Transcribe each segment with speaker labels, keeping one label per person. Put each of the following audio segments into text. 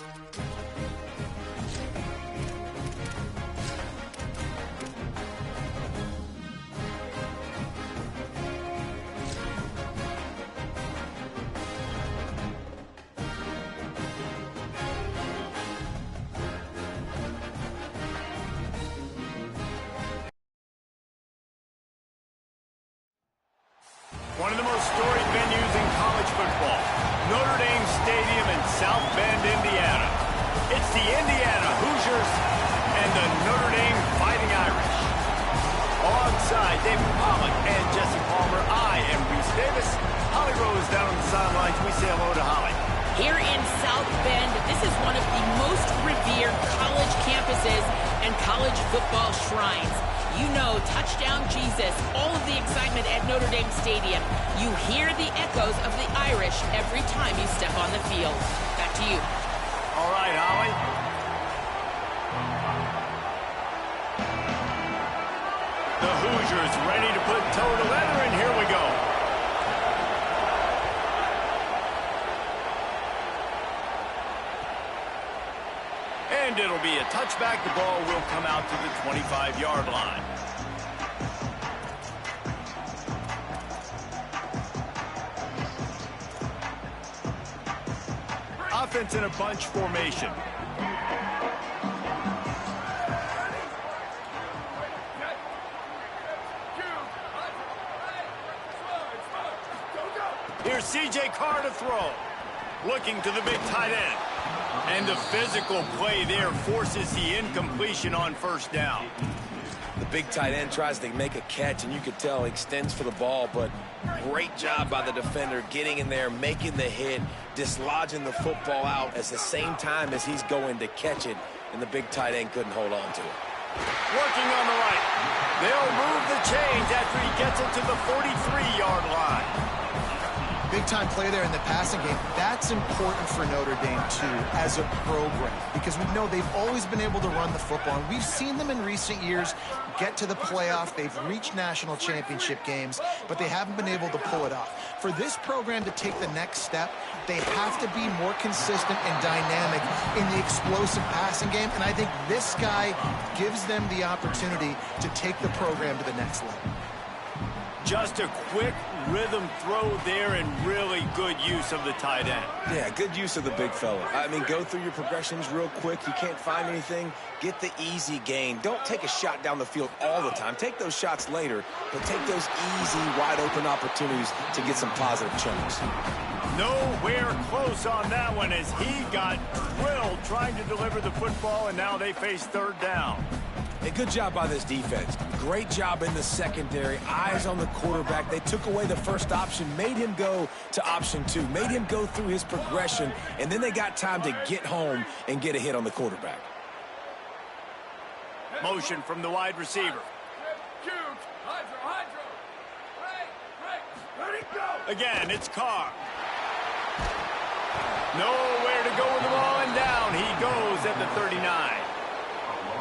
Speaker 1: One of the most storied venues in college football, Notre Dame Stadium in South Bend, Indiana. It's the Indiana Hoosiers and the Notre Dame Fighting Irish. Alongside David Pollock and Jesse Palmer, I am Reese Davis. Holly Rose down on the sidelines. We say hello to Holly.
Speaker 2: Here in South Bend, this is one of the most revered college campuses and college football shrines. You know, touchdown Jesus, all of the excitement at Notre Dame Stadium. You hear the echoes of the Irish every time you step on the field. Back to you.
Speaker 1: All right, Holly. The Hoosiers ready to put toe to leather, and here we go. And it'll be a touchback. The ball will come out to the 25-yard line. Offense in a bunch formation. Here's C.J. Carr to throw. Looking to the big tight end. And the physical play there forces the incompletion on first down.
Speaker 3: The big tight end tries to make a catch, and you could tell he extends for the ball, but great job by the defender getting in there, making the hit, dislodging the football out at the same time as he's going to catch it, and the big tight end couldn't hold on to it.
Speaker 1: Working on the right. They'll move the chains after he gets it to the 43-yard line.
Speaker 4: Big-time play there in the passing game. That's important for Notre Dame, too, as a program, because we know they've always been able to run the football, and we've seen them in recent years get to the playoff. They've reached national championship games, but they haven't been able to pull it off. For this program to take the next step, they have to be more consistent and dynamic in the explosive passing game, and I think this guy gives them the opportunity to take the program to the next level.
Speaker 1: Just a quick rhythm throw there and really good use of the tight end.
Speaker 3: Yeah, good use of the big fella. I mean, go through your progressions real quick. You can't find anything, get the easy gain. Don't take a shot down the field all the time. Take those shots later, but take those easy, wide-open opportunities to get some positive chunks.
Speaker 1: Nowhere close on that one as he got drilled trying to deliver the football, and now they face third down.
Speaker 3: A good job by this defense. Great job in the secondary. Eyes on the quarterback. They took away the first option, made him go to option 2, made him go through his progression, and then they got time to get home and get a hit on the quarterback.
Speaker 1: Motion from the wide receiver. Again, it's Carr. Nowhere to go with the ball, and down he goes at the 39.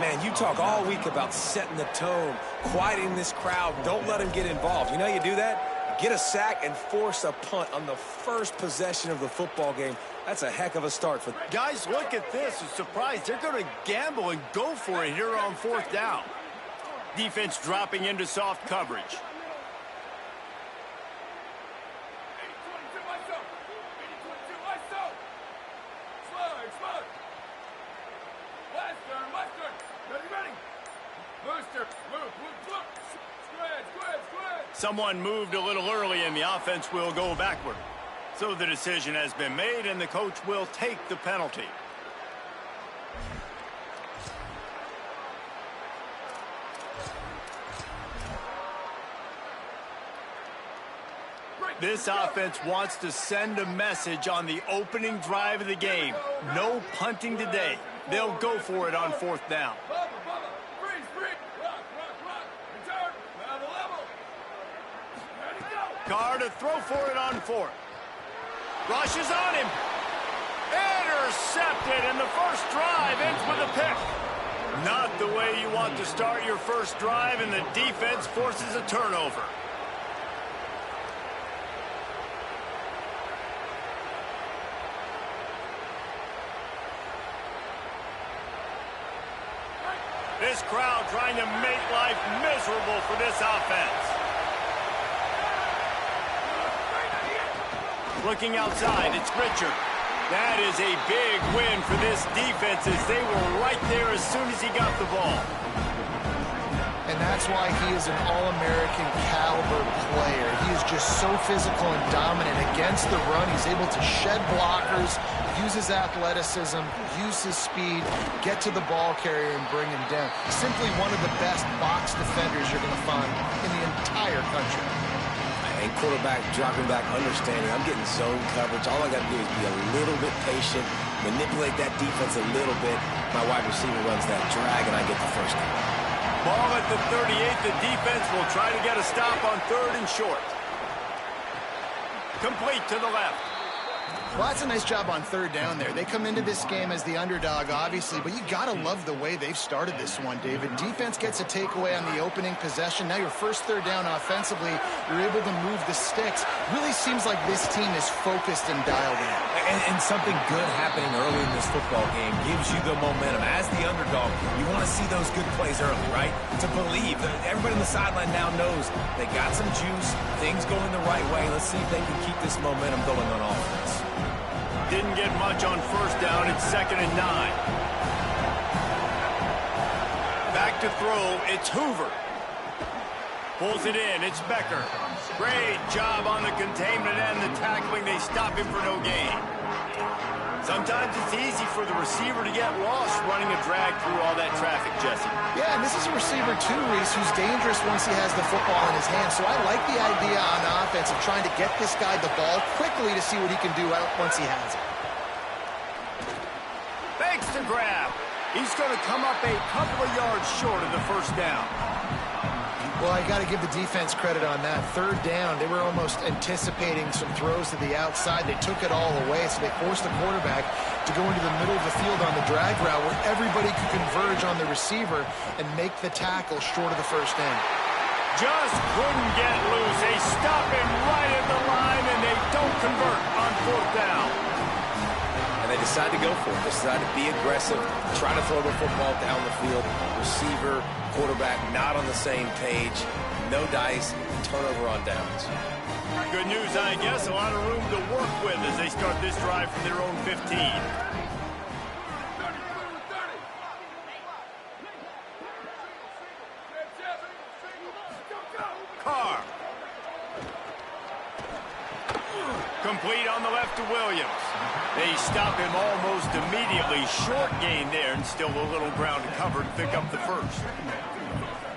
Speaker 3: Man, you talk all week about setting the tone, quieting this crowd. Don't let them get involved. You know you do that? Get a sack and force a punt on the first possession of the football game. That's a heck of a start for them.
Speaker 1: Guys, look at this. I'm surprised. They're going to gamble and go for it here on fourth down. Defense dropping into soft coverage. Someone moved a little early, and the offense will go backward. So the decision has been made, and the coach will take the penalty. This offense wants to send a message on the opening drive of the game. No punting today. They'll go for it on fourth down. Carr to throw for it on fourth. Rushes on him. Intercepted, and the first drive ends with a pick. Not the way you want to start your first drive, and the defense forces a turnover. crowd trying to make life miserable for this offense. Looking outside, it's Richard. That is a big win for this defense as they were right there as soon as he got the ball.
Speaker 4: And that's why he is an All-American caliber player. He is just so physical and dominant against the run. He's able to shed blockers, use his athleticism, use his speed, get to the ball carrier and bring him down. Simply one of the best box defenders you're going to find in the entire country.
Speaker 3: And quarterback dropping back, understanding I'm getting zone coverage. All I got to do is be a little bit patient, manipulate that defense a little bit. My wide receiver runs that drag, and I get the first down.
Speaker 1: Ball at the 38. The defense will try to get a stop on 3rd and short. Complete to the left.
Speaker 4: Well, that's a nice job on 3rd down there. They come into this game as the underdog, obviously, but you got to love the way they've started this one, David. Defense gets a takeaway on the opening possession. Now your first 3rd down offensively, you're able to move the sticks. Really seems like this team is focused and dialed in.
Speaker 3: And something good happening early in this football game gives you the momentum. As the underdog, you want to see those good plays early, right? To believe. Everybody on the sideline now knows they got some juice, things going the right way. Let's see if they can keep this momentum going on offense.
Speaker 1: Didn't get much on 1st down. It's 2nd and 9. Back to throw. It's Hoover. Pulls it in. It's Becker. Great job on the containment and the tackling. They stop him for no gain. Sometimes it's easy for the receiver to get lost running a drag through all that traffic, Jesse.
Speaker 4: Yeah, and this is a receiver too, Reese, who's dangerous once he has the football in his hands. So I like the idea on offense of trying to get this guy the ball quickly to see what he can do out once he has it.
Speaker 1: Thanks to grab. He's going to come up a couple of yards short of the 1st down.
Speaker 4: Well, I got to give the defense credit on that. 3rd down, they were almost anticipating some throws to the outside. They took it all away, so they forced the quarterback to go into the middle of the field on the drag route where everybody could converge on the receiver and make the tackle short of the 1st down.
Speaker 1: Just couldn't get loose. They stop him right at the line, and they don't convert on 4th down.
Speaker 3: And they decide to go for it. They decide to be aggressive, try to throw the football down the field. Receiver, quarterback not on the same page. No dice, turnover on downs.
Speaker 1: Good news, I guess. A lot of room to work with as they start this drive from their own 15. Carr. Complete on the left to Williams. They stop him almost immediately. Short gain there, and still a little ground to cover to pick up the 1st.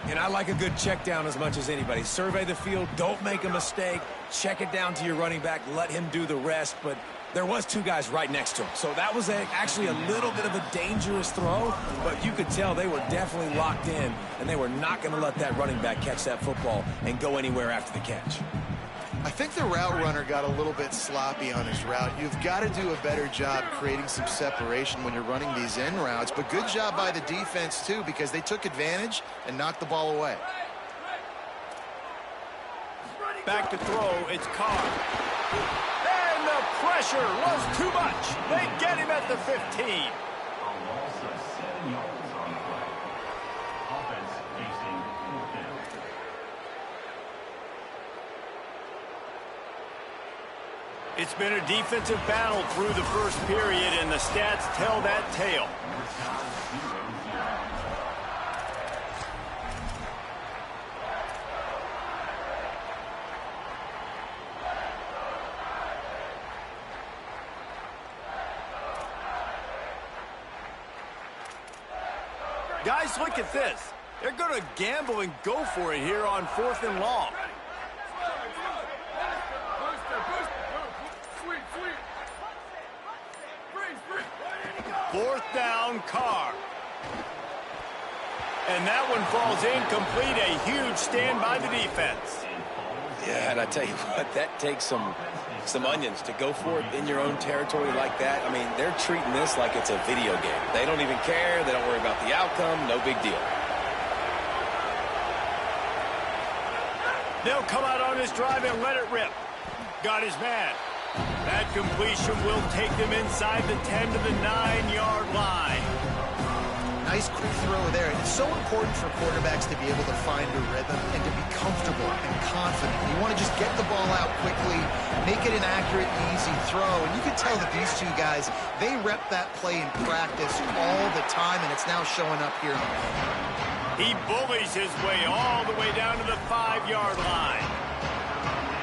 Speaker 3: And I like a good check down as much as anybody. Survey the field, don't make a mistake, check it down to your running back, let him do the rest. But there was 2 guys right next to him. So that was actually a little bit of a dangerous throw, but you could tell they were definitely locked in, and they were not going to let that running back catch that football and go anywhere after the catch.
Speaker 4: I think the route runner got a little bit sloppy on his route. You've got to do a better job creating some separation when you're running these in routes, but good job by the defense too, because they took advantage and knocked the ball away.
Speaker 1: Back to throw, it's Carr. And the pressure was too much. They get him at the 15. It's been a defensive battle through the 1st period, and the stats tell that tale. Guys, look at this. They're going to gamble and go for it here on 4th and long. 4th down, Carr. And that one falls incomplete. A huge stand by the defense.
Speaker 3: Yeah, and I tell you what, that takes some onions to go for it in your own territory like that. I mean, they're treating this like it's a video game. They don't even care. They don't worry about the outcome. No big deal.
Speaker 1: They'll come out on this drive and let it rip. Got his man. That completion will take them inside the 10 to the 9-yard line.
Speaker 4: Nice quick throw there. It's so important for quarterbacks to be able to find a rhythm and to be comfortable and confident. You want to just get the ball out quickly, make it an accurate, easy throw. And you can tell that these two guys, they rep that play in practice all the time, and it's now showing up here in the game.
Speaker 1: He bullies his way all the way down to the 5-yard line.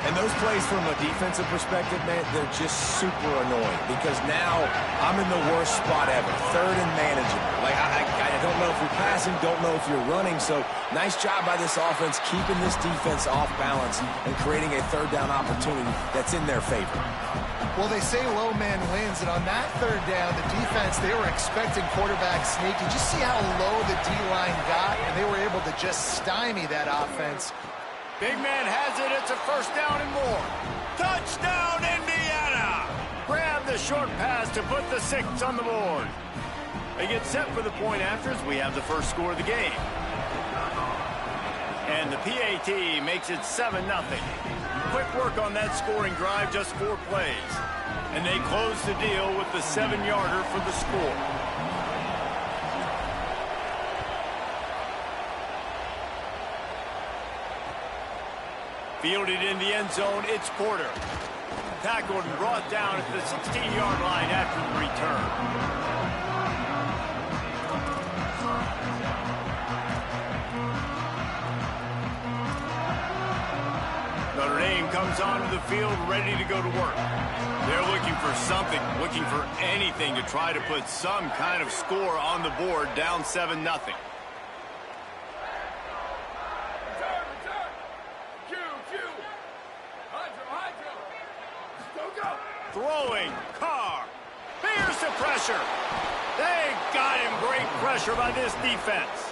Speaker 3: And those plays from a defensive perspective, man, they're just super annoying because now I'm in the worst spot ever, third and manageable. Like, I don't know if you're passing, don't know if you're running. So nice job by this offense keeping this defense off balance and creating a third down opportunity that's in their favor.
Speaker 4: Well, they say low man wins, and on that third down, the defense, they were expecting quarterback sneak. Did you see how low the D-line got? And they were able to just stymie that offense.
Speaker 1: Big man has it. It's a first down and more. Touchdown, Indiana! Grab the short pass to put the 6 on the board. They get set for the point afters. We have the first score of the game. And the PAT makes it 7-0. Quick work on that scoring drive, just 4 plays. And they close the deal with the 7-yarder for the score. Fielded in the end zone, it's Porter. Tackled and brought down at the 16-yard line after the return. Notre Dame comes onto the field ready to go to work. They're looking for something, looking for anything to try to put some kind of score on the board, down 7-0. Throwing, Carr, here's the pressure. They got him. Great pressure by this defense.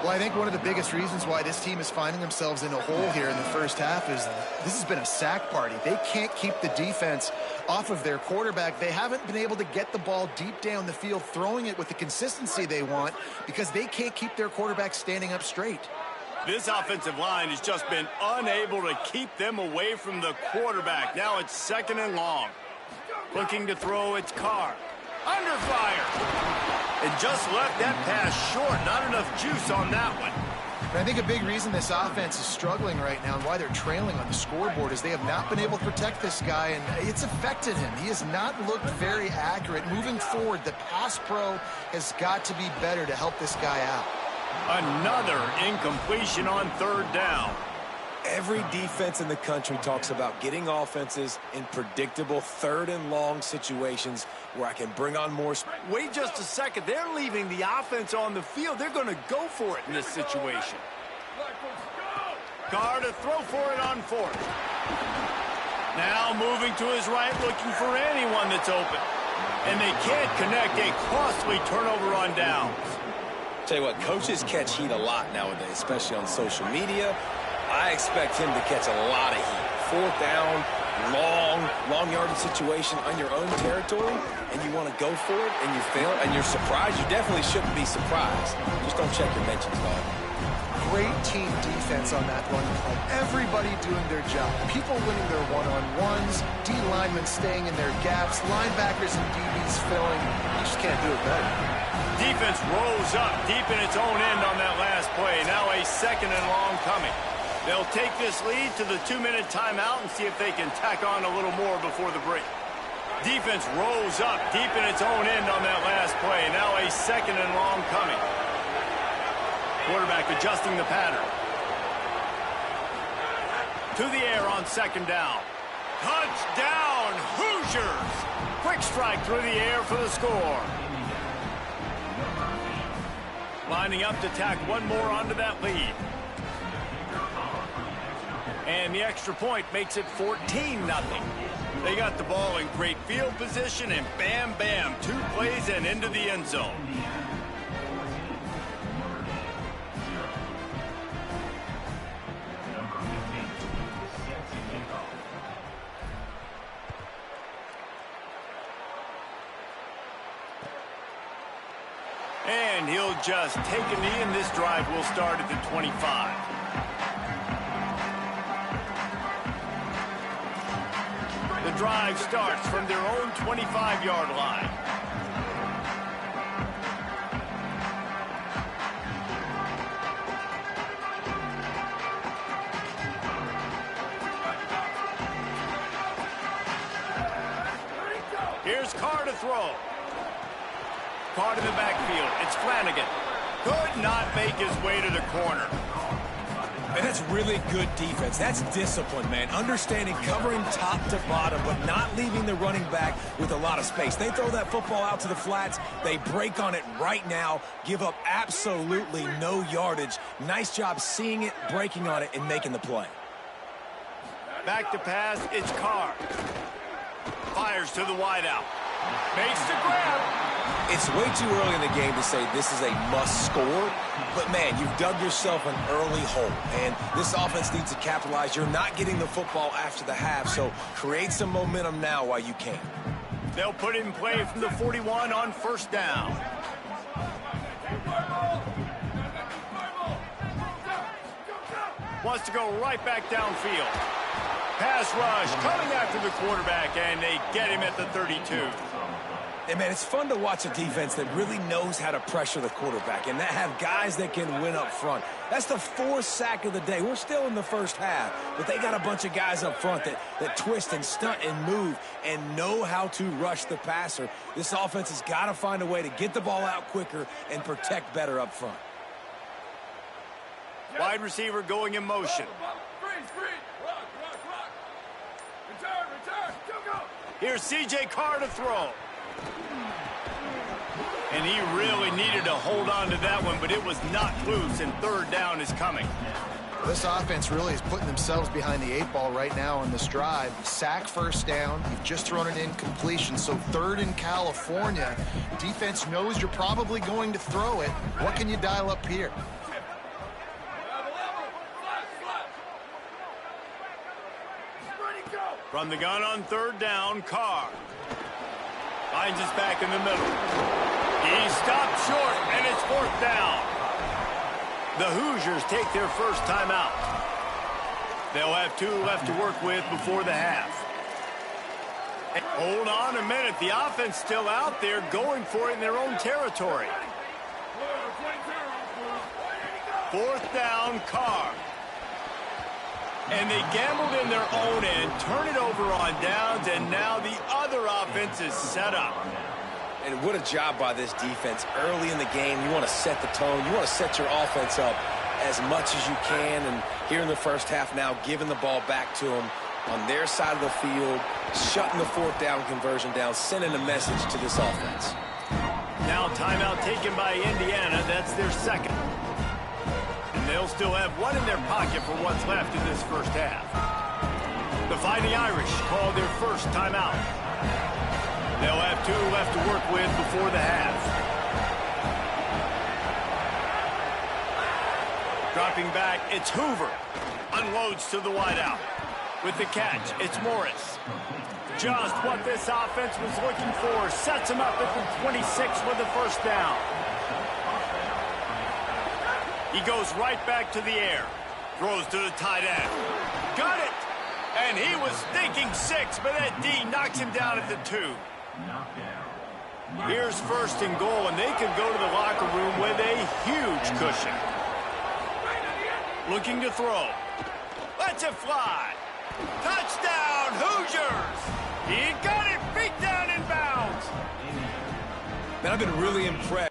Speaker 4: Well, I think one of the biggest reasons why this team is finding themselves in a hole here in the first half is this has been a sack party. They can't keep the defense off of their quarterback. They haven't been able to get the ball deep down the field, throwing it with the consistency they want because they can't keep their quarterback standing up straight.
Speaker 1: This offensive line has just been unable to keep them away from the quarterback. Now it's 2nd and long. Looking to throw, it's Carr. Under fire. And just left that pass short. Not enough juice on that one.
Speaker 4: And I think a big reason this offense is struggling right now and why they're trailing on the scoreboard is they have not been able to protect this guy, and it's affected him. He has not looked very accurate. Moving forward, the pass pro has got to be better to help this guy out.
Speaker 1: Another incompletion on 3rd down.
Speaker 3: Every defense in the country talks about getting offenses in predictable 3rd and long situations where I can bring on more.
Speaker 1: Wait just a second. They're leaving the offense on the field. They're going to go for it in this situation. Carr to throw for it on 4th. Now moving to his right, looking for anyone that's open. And they can't connect. A costly turnover on downs.
Speaker 3: Tell you what, coaches catch heat a lot nowadays, especially on social media. I expect him to catch a lot of heat. 4th down, long yardage situation on your own territory, and you want to go for it, and you fail, and you're surprised. You definitely shouldn't be surprised. Just don't check your mentions, dog.
Speaker 4: Great team defense on that run play. Everybody doing their job. People winning their one-on-ones, D linemen staying in their gaps, linebackers and DBs filling. You just can't do it better.
Speaker 1: Defense rose up deep in its own end on that last play. Now a 2nd and long coming. They'll take this lead to the 2-minute timeout and see if they can tack on a little more before the break. Defense rose up deep in its own end on that last play. Now a 2nd and long coming. Quarterback adjusting the pattern. To the air on 2nd down. Touchdown, Hoosiers! Quick strike through the air for the score. Lining up to tack one more onto that lead. And the extra point makes it 14-0. They got the ball in great field position, and bam, bam, 2 plays and into the end zone. And he'll just take a knee, and this drive will start at the 25. The drive starts from their own 25-yard line. Here's Carr to throw. Caught in the backfield. It's Flanagan. Could not make his way to the corner.
Speaker 3: And that's really good defense. That's discipline, man. Understanding, covering top to bottom, but not leaving the running back with a lot of space. They throw that football out to the flats. They break on it right now, give up absolutely no yardage. Nice job seeing it, breaking on it, and making the play.
Speaker 1: Back to pass, it's Carr. Fires to the wideout. Makes the grab.
Speaker 3: It's way too early in the game to say this is a must score, but man, you've dug yourself an early hole, and this offense needs to capitalize. You're not getting the football after the half, so create some momentum now while you can.
Speaker 1: They'll put it in play from the 41 on first down. Wants to go right back downfield. Pass rush coming after the quarterback, and they get him at the 32.
Speaker 3: And, man, it's fun to watch a defense that really knows how to pressure the quarterback and that have guys that can win up front. That's the 4th sack of the day. We're still in the first half, but they got a bunch of guys up front that twist and stunt and move and know how to rush the passer. This offense has got to find a way to get the ball out quicker and protect better up front.
Speaker 1: Wide receiver going in motion. Here's C.J. Carr to throw. And he really needed to hold on to that one, but it was not loose, and third down is coming.
Speaker 4: This offense really is putting themselves behind the 8 ball right now on this drive. Sack first down. You've just thrown an incompletion, so 3rd in California. Defense knows you're probably going to throw it. What can you dial up here?
Speaker 1: From the gun on 3rd down, Carr finds us back in the middle. He stopped short, and it's 4th down. The Hoosiers take their first timeout. They'll have 2 left to work with before the half. Hold on a minute. The offense still out there going for it in their own territory. 4th down, Carr. And they gambled in their own end, turn it over on downs, and now the other offense is set up.
Speaker 3: And what a job by this defense. Early in the game, you want to set the tone. You want to set your offense up as much as you can. And here in the first half now, giving the ball back to them on their side of the field, shutting the 4th down conversion down, sending a message to this offense.
Speaker 1: Now timeout taken by Indiana. That's their second. And they'll still have 1 in their pocket for what's left in this first half. The Fighting Irish call their first timeout. They'll have 2 left to work with before the half. Dropping back, it's Hoover. Unloads to the wideout. With the catch, it's Morris. Just what this offense was looking for. Sets him up at the 26 with the first down. He goes right back to the air. Throws to the tight end. Got it! And he was thinking 6, but that D knocks him down at the 2. Here's 1st and goal, and they could go to the locker room with a huge cushion. Looking to throw. Lets it fly. Touchdown, Hoosiers! He got it, feet down in bounds.
Speaker 3: Man, I've been really impressed.